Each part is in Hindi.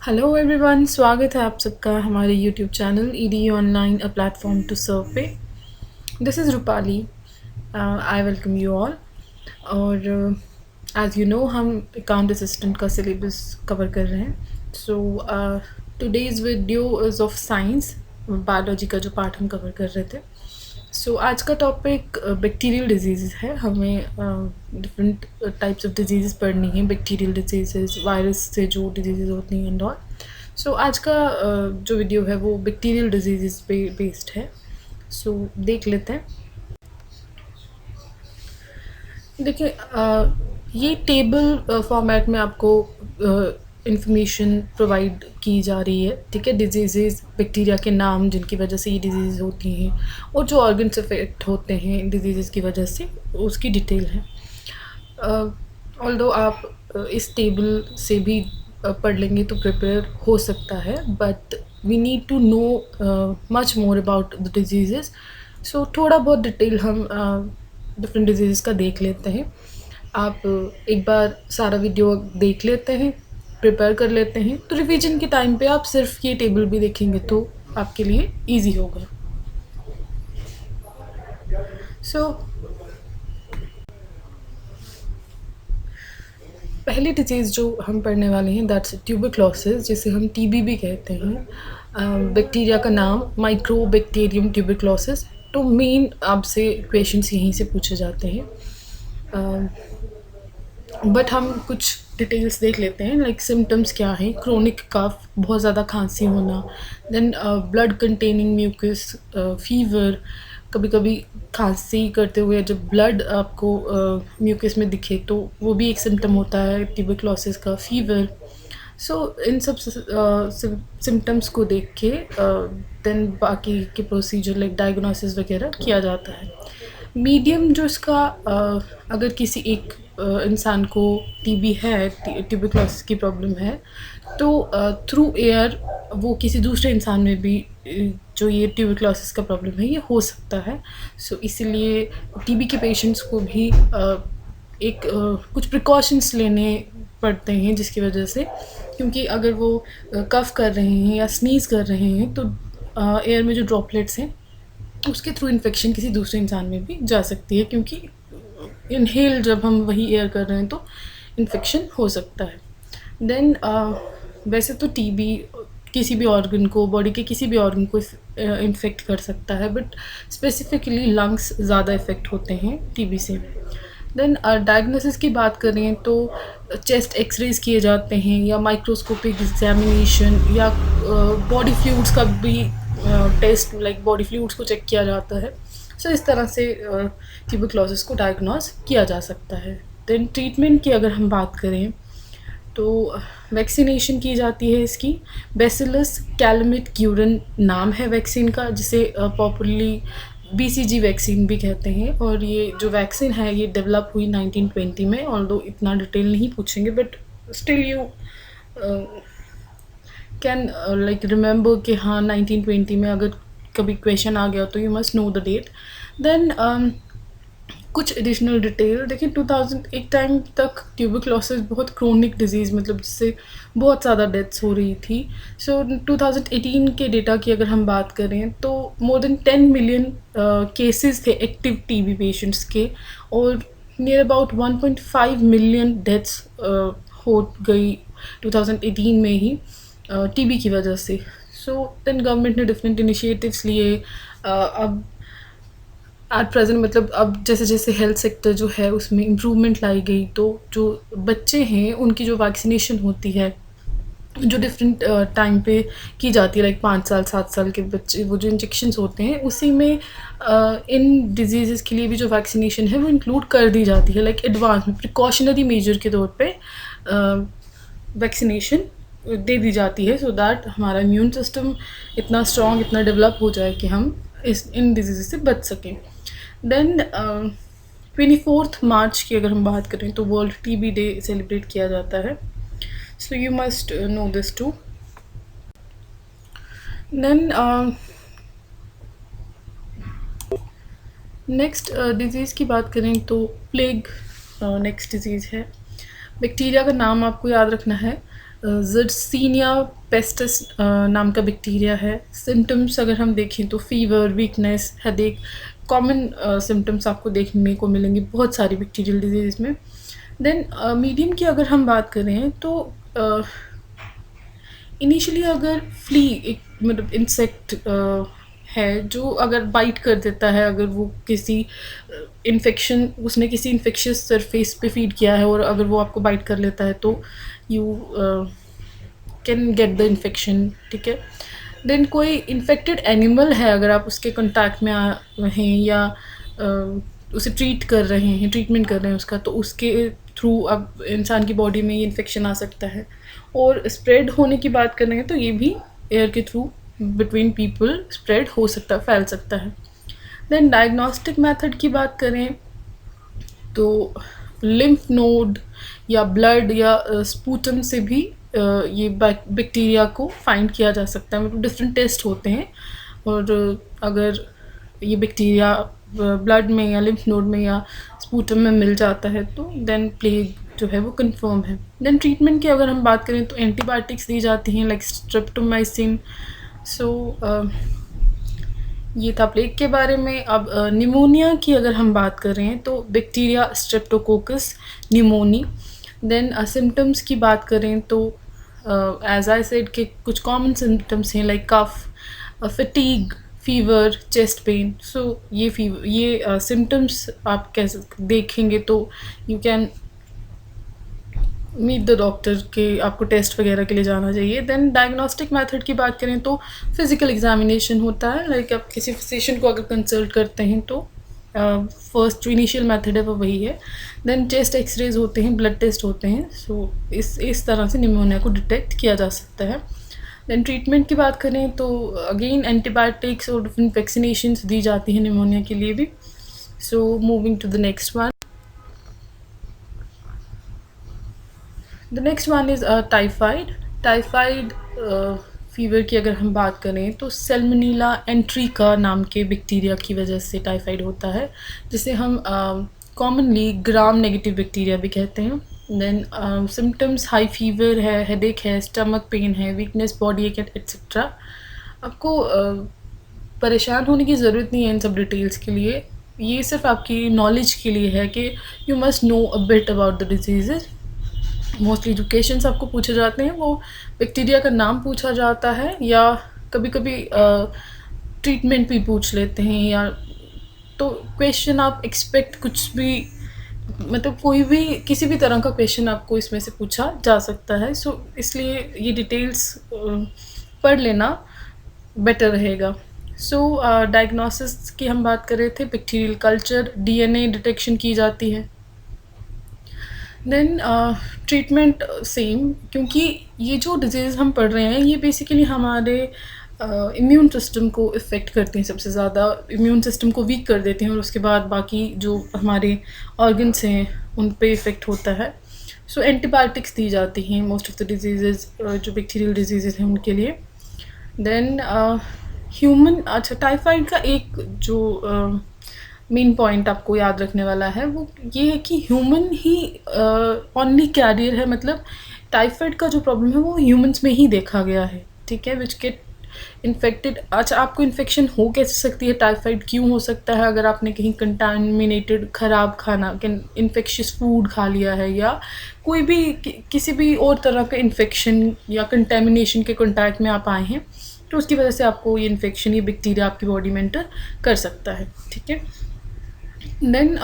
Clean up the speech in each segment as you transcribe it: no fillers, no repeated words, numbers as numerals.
हेलो एवरीवन, स्वागत है आप सबका हमारे YouTube channel ED online a platform to serve पे। This is Rupali. I welcome you all. और एज यू नो हम अकाउंट असिस्टेंट का सिलेबस कवर कर रहे हैं। So today's video is of science, biology का जो पार्ट हम कवर कर रहे थे। सो आज का टॉपिक बैक्टीरियल डिजीज़ है। हमें डिफरेंट टाइप्स ऑफ डिजीज़ पढ़नी है, बैक्टीरियल डिजीज़, वायरस से जो डिजीज़ होती हैं एंड ऑल। सो आज का जो वीडियो है वो बैक्टीरियल डिजीज़ पे बेस्ड है। सो देख लेते हैं। देखिए, ये टेबल फॉर्मेट में आपको इंफॉर्मेशन प्रोवाइड की जा रही है, ठीक है। डिजीज़, बैक्टीरिया के नाम जिनकी वजह से ये डिजीज़ होती हैं और जो ऑर्गन्स अफेक्ट होते हैं डिजीज़ की वजह से, उसकी डिटेल है। ऑल्दो आप इस टेबल से भी पढ़ लेंगे तो प्रिपेयर हो सकता है, but we need to know much more about the disease. So थोड़ा बहुत डिटेल हम डिफरेंट डिजीज़ का देख लेते हैं। आप एक बार सारा वीडियो देख लेते हैं, प्रिपेयर कर लेते हैं, तो रिवीजन के टाइम पे आप सिर्फ ये टेबल भी देखेंगे तो आपके लिए इजी होगा। सो पहली डिजीज़ जो हम पढ़ने वाले हैं दैट्स ट्यूबरक्लोसिस, जिसे हम टीबी भी कहते हैं। बैक्टीरिया का नाम माइक्रोबैक्टीरियम ट्यूबरक्लोसिस। तो मेन आपसे क्वेश्चंस यहीं से पूछे जाते हैं, बट हम कुछ डिटेल्स देख लेते हैं। लाइक सिम्टम्स क्या हैं? क्रोनिक कफ, बहुत ज़्यादा खांसी होना, then blood containing mucus, fever. कभी कभी खांसी करते हुए जब ब्लड आपको म्यूकस में दिखे तो वो भी एक सिम्टम होता है ट्यूबरक्लोसिस का। फीवर। सो इन सब सिम्टम्स को देख के देन बाकी के प्रोसीजर लाइक डायग्नोसिस वगैरह किया जाता है। मीडियम जो इसका, अगर किसी एक इंसान को टीबी है, ट्यूबरक्लोसिस की प्रॉब्लम है, तो थ्रू एयर वो किसी दूसरे इंसान में भी जो ये ट्यूबरक्लोसिस का प्रॉब्लम है ये हो सकता है। सो इसीलिए टीबी के पेशेंट्स को भी एक कुछ प्रिकॉशंस लेने पड़ते हैं, जिसकी वजह से, क्योंकि अगर वो कफ कर रहे हैं या स्नीज़ कर रहे हैं तो एयर में जो ड्रॉपलेट्स हैं उसके थ्रू इन्फेक्शन किसी दूसरे इंसान में भी जा सकती है, क्योंकि इनहेल जब हम वही एयर कर रहे हैं तो इन्फेक्शन हो सकता है। देन वैसे तो टीबी किसी भी ऑर्गन को, बॉडी के किसी भी ऑर्गन को इन्फेक्ट कर सकता है, बट स्पेसिफिकली लंग्स ज़्यादा इफ़ेक्ट होते हैं टीबी से। देन डायग्नोसिस की बात करें तो चेस्ट एक्सरेज किए जाते हैं या माइक्रोस्कोपिक एग्जामिनेशन या बॉडी फ्लूइड्स का भी टेस्ट, लाइक बॉडी फ्लूइड्स को चेक किया जाता है। सो इस तरह से ट्यूबरक्लोसिस को डायग्नोस किया जा सकता है। देन ट्रीटमेंट की अगर हम बात करें तो वैक्सीनेशन की जाती है इसकी। बैसिलस कैलमिट क्यूरन नाम है वैक्सीन का, जिसे पॉपुलरली बीसीजी वैक्सीन भी कहते हैं। और ये जो वैक्सीन है ये डेवलप हुई 1920 में, ऑल्दो इतना डिटेल नहीं पूछेंगे, but still you can like remember कि हाँ 1920 में अगर कभी क्वेश्चन आ गया तो you must know the date. Then कुछ एडिशनल डिटेल देखिए। 2000 एक टाइम तक ट्यूबरक्लोसिस बहुत क्रोनिक डिजीज़, मतलब जिससे बहुत ज़्यादा डेथ्स हो रही थी। सो 2018 के डेटा की अगर हम बात करें तो मोर देन 10 मिलियन केसेस थे एक्टिव टीबी पेशेंट्स के, और नियर अबाउट 1.5 मिलियन डेथ्स हो गई 2018 में ही टीबी की वजह से। सो देन गवर्नमेंट ने डिफरेंट इनिशिएटिव्स लिए। अब एट प्रेजेंट, मतलब अब जैसे जैसे हेल्थ सेक्टर जो है उसमें इम्प्रूवमेंट लाई गई, तो जो बच्चे हैं उनकी जो वैक्सीनेशन होती है जो डिफरेंट टाइम पे की जाती है, लाइक 5 साल 7 साल के बच्चे, वो जो इंजेक्शंस होते हैं उसी में इन डिजीज़ के लिए भी जो वैक्सीनेशन है वो इंक्लूड कर दी जाती है, लाइक एडवांस में प्रिकॉशनरी मेजर के तौर पे वैक्सीनेशन दे दी जाती है, सो दैट हमारा इम्यून सिस्टम इतना स्ट्रॉन्ग, इतना डेवलप हो जाए कि हम इन डिजीज़ से बच सकें। देन 24 मार्च की अगर हम बात करें तो वर्ल्ड टीबी डे सेलिब्रेट किया जाता है। So you must know this too. Then next disease की बात करें तो प्लेग नेक्स्ट डिज़ीज़ है। बैक्टीरिया का नाम आपको याद रखना है, जर्सीनिया पेस्टिस नाम का बैक्टीरिया है। सिम्टम्स अगर हम देखें तो fever, weakness, headache, common symptoms आपको देखने को मिलेंगे बहुत सारी बैक्टीरियल डिजीज़ में। देन मीडियम की अगर हम बात करें तो इनिशियली अगर फ्ली एक मतलब इंसेक्ट है जो अगर बाइट कर देता है, अगर वो किसी इन्फेक्शन उसने किसी इन्फेक्शियस सरफेस पे फीड किया है और अगर वो आपको बाइट कर लेता है तो you can get the infection, ठीक है। देन कोई इन्फेक्टेड एनिमल है अगर आप उसके कांटेक्ट में आ रहे हैं या उसे ट्रीट कर रहे हैं, ट्रीटमेंट कर रहे हैं उसका, तो उसके थ्रू अब इंसान की बॉडी में ये इन्फेक्शन आ सकता है। और स्प्रेड होने की बात कर रहे हैं तो ये भी एयर के थ्रू बिटवीन पीपल स्प्रेड हो सकता है, फैल सकता है। देन डायग्नोस्टिक मेथड की बात करें तो लिम्फ नोड या ब्लड या स्पूटम से भी ये बैक्टीरिया को फाइंड किया जा सकता है। मतलब डिफरेंट टेस्ट होते हैं और अगर ये बैक्टीरिया ब्लड में या लिम्फ नोड में या स्पूटम में मिल जाता है तो देन प्लेग जो है वो कंफर्म है। देन ट्रीटमेंट की अगर हम बात करें तो एंटीबायोटिक्स दी जाती हैं लाइक स्ट्रेप्टोमाइसिन। सो ये था प्लेग के बारे में। अब निमोनिया की अगर हम बात कर रहे हैं तो bacteria streptococcus pneumoniae. Then symptoms की बात करें तो एज आई सेड के कुछ कॉमन सिम्टम्स हैं like cough, fatigue, fever, chest pain. So ये सिम्टम्स आप कैसे देखेंगे तो you can meet the doctor के आपको टेस्ट वगैरह के लिए जाना चाहिए। देन डायग्नोस्टिक मेथड की बात करें तो फिज़िकल एग्जामिनेशन होता है, लाइक आप किसी फिजिशियन को अगर कंसल्ट करते हैं तो फर्स्ट जो इनिशियल मेथड है वो वही है। देन चेस्ट एक्सरेज होते हैं, ब्लड टेस्ट होते हैं। सो इस तरह से निमोनिया को डिटेक्ट किया जा सकता है। देन ट्रीटमेंट की बात करें तो अगेन एंटीबायोटिक्स और डिफरेंट वैक्सीनेशंस दी जाती हैं निमोनिया के लिए भी। So moving to the next one. The next one is typhoid. Typhoid fever की अगर हम बात करें तो सैल्मोनेला एंट्रिका नाम के बैक्टीरिया की वजह से टाइफाइड होता है, जिसे हम कॉमनली ग्राम नेगेटिव बैक्टीरिया भी कहते हैं। देन सिम्टम्स हाई फीवर है, हेडेक है, स्टमक पेन है, वीकनेस, बॉडी एक एट्सेट्रा। आपको परेशान होने की ज़रूरत नहीं है इन सब डिटेल्स के लिए, ये सिर्फ आपकी नॉलेज के लिए है कि you must no a bit about the disease. Mostly जो क्वेश्चंस आपको पूछे जाते हैं वो बैक्टीरिया का नाम पूछा जाता है या कभी कभी ट्रीटमेंट भी पूछ लेते हैं, या तो क्वेश्चन आप एक्सपेक्ट कुछ भी मतलब कोई भी किसी भी तरह का क्वेश्चन आपको इसमें से पूछा जा सकता है। सो इसलिए ये डिटेल्स पढ़ लेना बेटर रहेगा। सो डायग्नोसिस की हम बात कर रहे थे, बैक्टीरियल कल्चर, डीएनए डिटेक्शन की जाती है। देन ट्रीटमेंट सेम, क्योंकि ये जो डिजीज़ हम पढ़ रहे हैं ये बेसिकली हमारे इम्यून सिस्टम को इफ़ेक्ट करते हैं, सबसे ज़्यादा इम्यून सिस्टम को वीक कर देते हैं और उसके बाद बाकी जो हमारे ऑर्गन्स हैं उन पे इफ़ेक्ट होता है। सो एंटीबायोटिक्स दी जाती हैं मोस्ट ऑफ द डिजीज़ जो बैक्टीरियल डिजीज़ हैं उनके लिए। देन ह्यूमन, अच्छा टाइफाइड का एक जो मेन पॉइंट आपको याद रखने वाला है वो ये है कि ह्यूमन ही ओनली कैरियर है, मतलब टाइफाइड का जो प्रॉब्लम है वो ह्यूमंस में ही देखा गया है, ठीक है, विच गेट इन्फेक्टेड। अच्छा आपको इन्फेक्शन हो कैसे सकती है, टाइफाइड क्यों हो सकता है, अगर आपने कहीं कंटामिनेटेड ख़राब खाना इन्फेक्शियस फूड खा लिया है या कोई भी किसी भी और तरह का इन्फेक्शन या कंटेमिनेशन के कॉन्टैक्ट में आप आए हैं तो उसकी वजह से आपको ये इन्फेक्शन, ये बैक्टीरिया आपकी बॉडी में एंटर कर सकता है, ठीक है। देन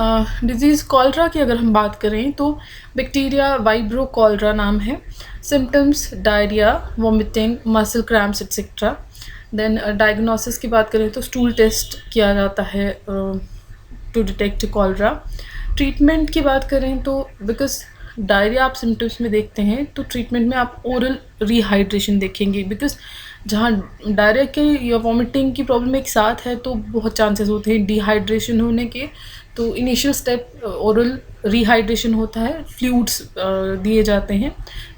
डिजीज़ कॉलरा की अगर हम बात करें तो बैक्टीरिया वाइब्रो कॉलरा नाम है। Symptoms diarrhoea, vomiting, muscle cramps etcetera. Then diagnosis की बात करें तो स्टूल टेस्ट किया जाता है टू डिटेक्ट कॉलरा। ट्रीटमेंट की बात करें तो बिकॉज डायरिया आप सिम्टम्स में देखते हैं तो ट्रीटमेंट में आप ओरल रिहाइड्रेशन देखेंगे, बिकॉज जहाँ डायरिया के या वॉमिटिंग की प्रॉब्लम एक साथ है तो बहुत चांसेस होते हैं डिहाइड्रेशन होने के। तो इनिशियल स्टेप ओरल रिहाइड्रेशन होता है, फ्लूइड्स दिए जाते हैं।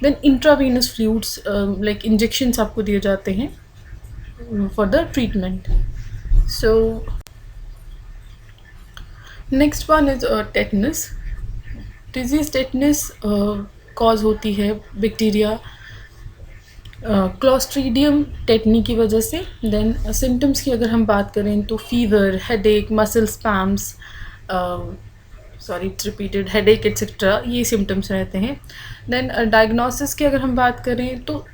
Then intravenous fluids like injections आपको दिए जाते हैं for the treatment. So next one is tetanus. Disease tetanus cause होती है बैक्टीरिया क्लॉस्ट्रीडियम टेटनी की वजह से। देन सिम्टम्स की अगर हम बात करें तो fever, headache, muscle spams, repeated headache etcetera, ये सिम्टम्स रहते हैं। देन डायग्नोसिस की अगर हम बात करें तो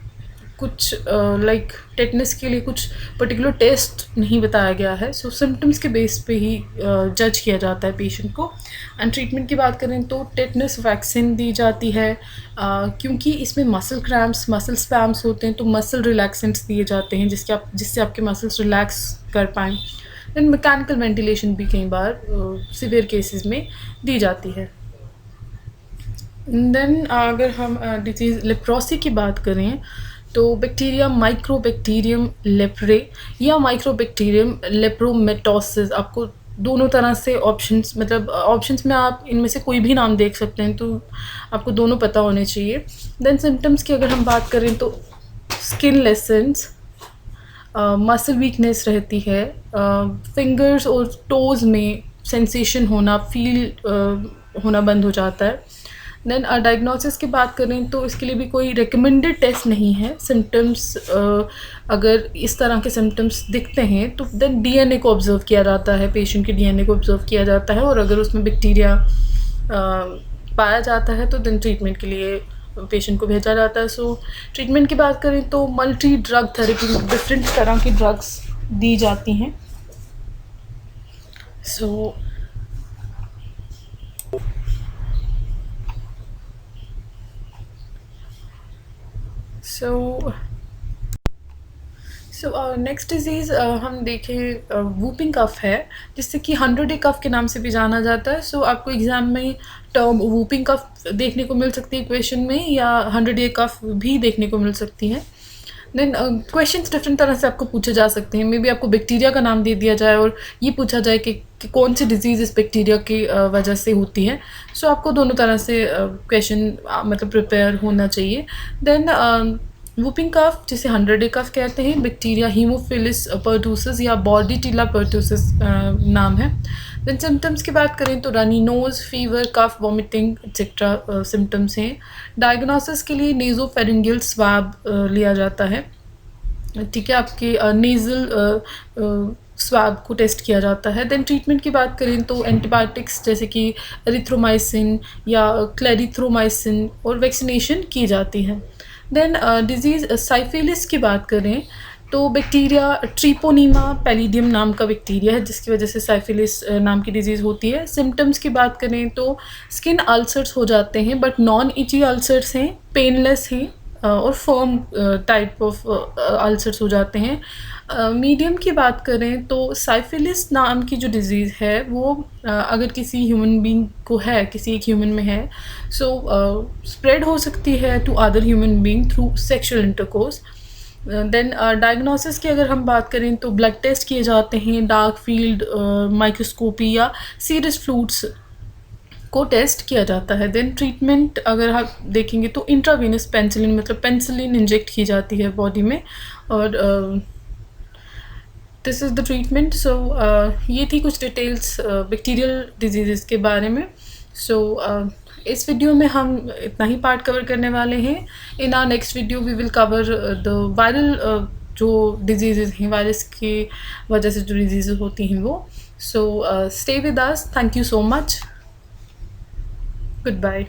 कुछ लाइक टेटनस के लिए कुछ पर्टिकुलर टेस्ट नहीं बताया गया है, सो सिम्टम्स के बेस पे ही जज किया जाता है पेशेंट को। एंड ट्रीटमेंट की बात करें तो टेटनस वैक्सीन दी जाती है, क्योंकि इसमें मसल क्रैम्प्स, मसल स्पैम्स होते हैं, तो मसल रिलैक्सेंट्स दिए जाते हैं जिससे आपके मसल्स रिलैक्स कर पाएँ। देन मैकेनिकल वेंटिलेशन भी कई बार सीवियर केसेस में दी जाती है। देन अगर हम डिजीज़ लेप्रोसी की बात करें तो बैक्टीरिया माइक्रोबैक्टीरियम लेप्रे या माइक्रोबैक्टीरियम लेप्रोमेटोसिस, आपको दोनों तरह से ऑप्शंस, मतलब ऑप्शंस में आप इनमें से कोई भी नाम देख सकते हैं, तो आपको दोनों पता होने चाहिए। देन सिम्टम्स की अगर हम बात करें तो स्किन लेसेंस, मसल वीकनेस रहती है, फिंगर्स और टोज़ में सेंसेशन होना, फील होना बंद हो जाता है। देन डायग्नोसिस की बात करें तो इसके लिए भी कोई रिकमेंडेड टेस्ट नहीं है। सिम्टम्स अगर इस तरह के सिम्टम्स दिखते हैं तो देन डीएनए को ऑब्ज़र्व किया जाता है, पेशेंट के डीएनए को ऑब्ज़र्व किया जाता है, और अगर उसमें बैक्टीरिया पाया जाता है तो देन ट्रीटमेंट के लिए पेशेंट को भेजा जाता है। सो ट्रीटमेंट की बात करें तो मल्टी ड्रग थेरेपी, डिफरेंट तरह की ड्रग्स दी जाती हैं। सो नेक्स्ट डिज़ीज़ हम देखें वूपिंग कफ है, जिससे कि 100 डे कफ के नाम से भी जाना जाता है। सो आपको एग्ज़ाम में टर्म वूपिंग कफ देखने को मिल सकती है क्वेश्चन में, या 100 डे कफ भी देखने को मिल सकती है। देन क्वेश्चंस डिफरेंट तरह से आपको पूछे जा सकते हैं। मे बी आपको बैक्टीरिया का नाम दे दिया जाए और ये पूछा जाए कि कौन सी डिजीज़ इस बैक्टीरिया की वजह से होती है। सो आपको दोनों तरह से क्वेश्चन मतलब प्रिपेयर होना चाहिए। देन वूपिंग कफ, जिसे 100 डे कफ कहते हैं, बैक्टीरिया हीमोफिलिस पर्टूसिस या बॉर्डिटिला पर्टूसिस नाम है। देन सिम्टम्स की बात करें तो रनी नोज़, फीवर, कफ, वॉमिटिंग एक्सेट्रा सिम्टम्स हैं। डायग्नोसिस के लिए नेज़ोफेरिंजियल स्वाब लिया जाता है, ठीक है, आपके नेज़ल स्वाब को टेस्ट किया जाता है। देन ट्रीटमेंट की बात करें तो एंटीबायोटिक्स जैसे कि एरिथ्रोमाइसिन या क्लेरिथ्रोमाइसिन और वैक्सीनेशन की जाती है। देन डिज़ीज़ साइफिलिस की बात करें तो बैक्टीरिया ट्रिपोनीमा पैलिडियम नाम का बैक्टीरिया है, जिसकी वजह से साइफिलिस नाम की डिज़ीज़ होती है। सिम्टम्स की बात करें तो स्किन अल्सर्स हो जाते हैं, बट नॉन इची अल्सर्स हैं, पेनलेस हैं, और फर्म टाइप ऑफ अल्सर्स हो जाते हैं। मीडियम की बात करें तो साइफिलिस नाम की जो डिज़ीज़ है वो अगर किसी ह्यूमन बीइंग को है, किसी एक ह्यूमन में है, सो स्प्रेड हो सकती है to other human being through sexual intercourse. Then diagnosis की अगर हम बात करें तो ब्लड टेस्ट किए जाते हैं, डार्क फील्ड माइक्रोस्कोपी या सीरस फ्लूइड्स को टेस्ट किया जाता है। देन ट्रीटमेंट अगर आप देखेंगे तो इंट्रावेनस पेनिसिलिन, मतलब पेनिसिलिन इंजेक्ट की जाती है बॉडी में, और दिस इज़ द ट्रीटमेंट। सो ये थी कुछ डिटेल्स बैक्टीरियल डिजीज़ के बारे में। सो इस वीडियो में हम इतना ही पार्ट कवर करने वाले हैं। In our next video we will cover the viral जो डिजीज़ हैं, वायरस की वजह से जो डिजीज़ होती हैं वो। So stay with us, thank you so much, good bye.